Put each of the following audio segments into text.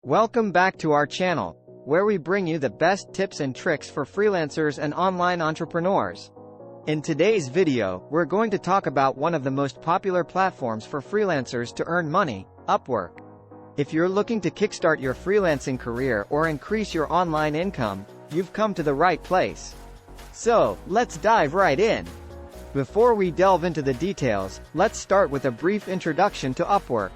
Welcome back to our channel, where we bring you the best tips and tricks for freelancers and online entrepreneurs. In today's video, we're going to talk about one of the most popular platforms for freelancers to earn money, Upwork. If you're looking to kickstart your freelancing career or increase your online income, you've come to the right place. So, let's dive right in. Before we delve into the details, let's start with a brief introduction to Upwork.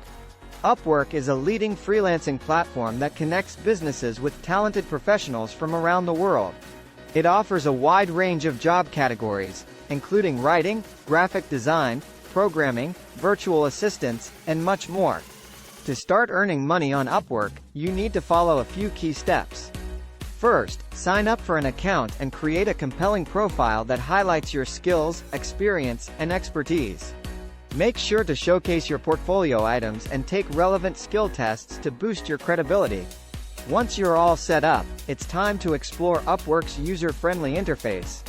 Upwork is a leading freelancing platform that connects businesses with talented professionals from around the world. It offers a wide range of job categories, including writing, graphic design, programming, virtual assistants, and much more. To start earning money on Upwork, you need to follow a few key steps. First, sign up for an account and create a compelling profile that highlights your skills, experience, and expertise. Make sure to showcase your portfolio items and take relevant skill tests to boost your credibility. Once you're all set up, it's time to explore Upwork's user-friendly interface.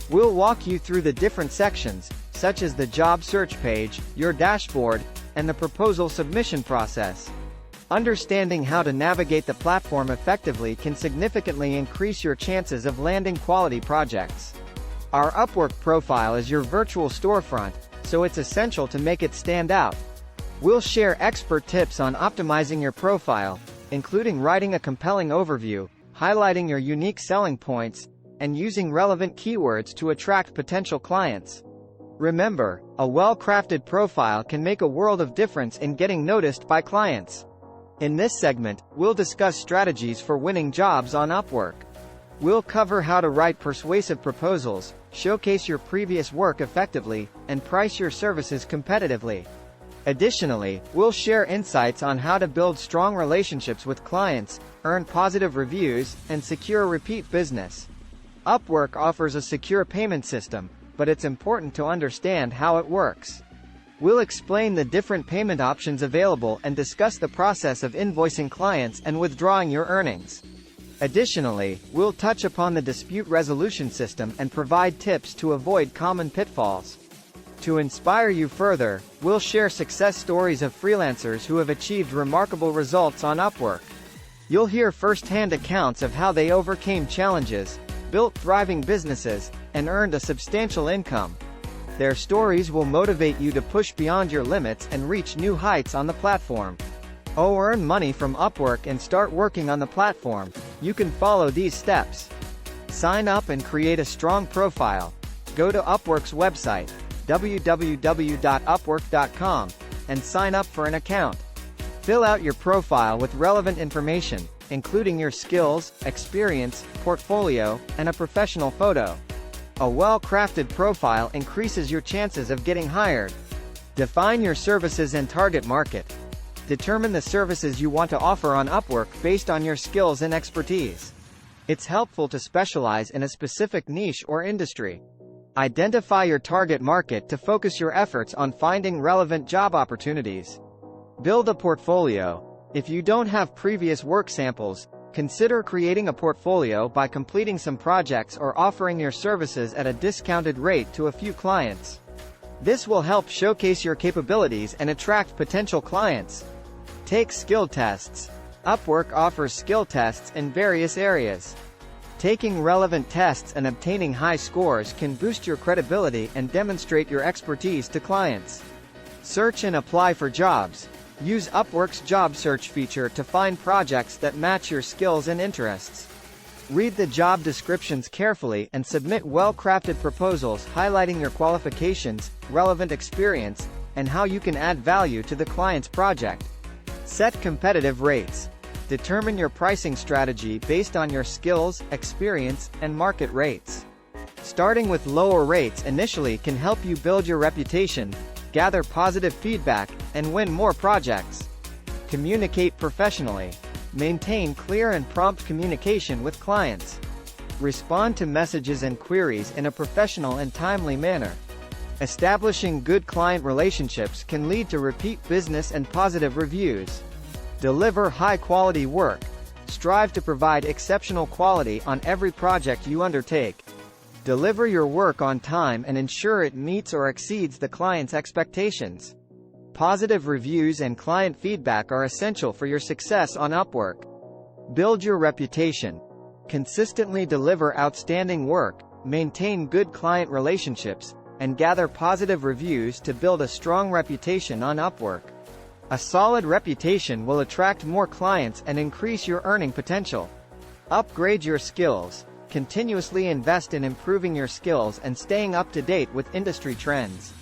We'll walk you through the different sections, such as the job search page, your dashboard, and the proposal submission process. Understanding how to navigate the platform effectively can significantly increase your chances of landing quality projects. Our Upwork profile is your virtual storefront, so it's essential to make it stand out. We'll share expert tips on optimizing your profile, including writing a compelling overview, highlighting your unique selling points, and using relevant keywords to attract potential clients. Remember, a well-crafted profile can make a world of difference in getting noticed by clients. In this segment, we'll discuss strategies for winning jobs on Upwork. We'll cover how to write persuasive proposals, showcase your previous work effectively, and price your services competitively. Additionally, we'll share insights on how to build strong relationships with clients, earn positive reviews, and secure repeat business. Upwork offers a secure payment system, but it's important to understand how it works. We'll explain the different payment options available and discuss the process of invoicing clients and withdrawing your earnings. Additionally, we'll touch upon the dispute resolution system and provide tips to avoid common pitfalls. To inspire you further, we'll share success stories of freelancers who have achieved remarkable results on Upwork. You'll hear first-hand accounts of how they overcame challenges, built thriving businesses, and earned a substantial income. Their stories will motivate you to push beyond your limits and reach new heights on the platform. Earn money from Upwork and start working on the platform. You can follow these steps. Sign up and create a strong profile. Go to Upwork's website, www.upwork.com, and sign up for an account. Fill out your profile with relevant information, including your skills, experience, portfolio, and a professional photo. A well-crafted profile increases your chances of getting hired. Define your services and target market. Determine the services you want to offer on Upwork based on your skills and expertise. It's helpful to specialize in a specific niche or industry. Identify your target market to focus your efforts on finding relevant job opportunities. Build a portfolio. If you don't have previous work samples, consider creating a portfolio by completing some projects or offering your services at a discounted rate to a few clients. This will help showcase your capabilities and attract potential clients. Take skill tests. Upwork offers skill tests in various areas. Taking relevant tests and obtaining high scores can boost your credibility and demonstrate your expertise to clients. Search and apply for jobs. Use Upwork's job search feature to find projects that match your skills and interests. Read the job descriptions carefully and submit well-crafted proposals highlighting your qualifications, relevant experience, and how you can add value to the client's project. Set competitive rates. Determine your pricing strategy based on your skills, experience, and market rates. Starting with lower rates initially can help you build your reputation, gather positive feedback, and win more projects. Communicate professionally. Maintain clear and prompt communication with clients. Respond to messages and queries in a professional and timely manner. Establishing good client relationships can lead to repeat business and positive reviews. Deliver high-quality work. Strive to provide exceptional quality on every project you undertake. Deliver your work on time and ensure it meets or exceeds the client's expectations. Positive reviews and client feedback are essential for your success on Upwork. Build your reputation. Consistently deliver outstanding work, maintain good client relationships, and gather positive reviews to build a strong reputation on Upwork. A solid reputation will attract more clients and increase your earning potential. Upgrade your skills. Continuously invest in improving your skills and staying up to date with industry trends.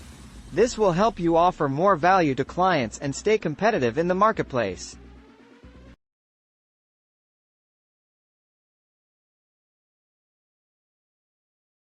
This will help you offer more value to clients and stay competitive in the marketplace.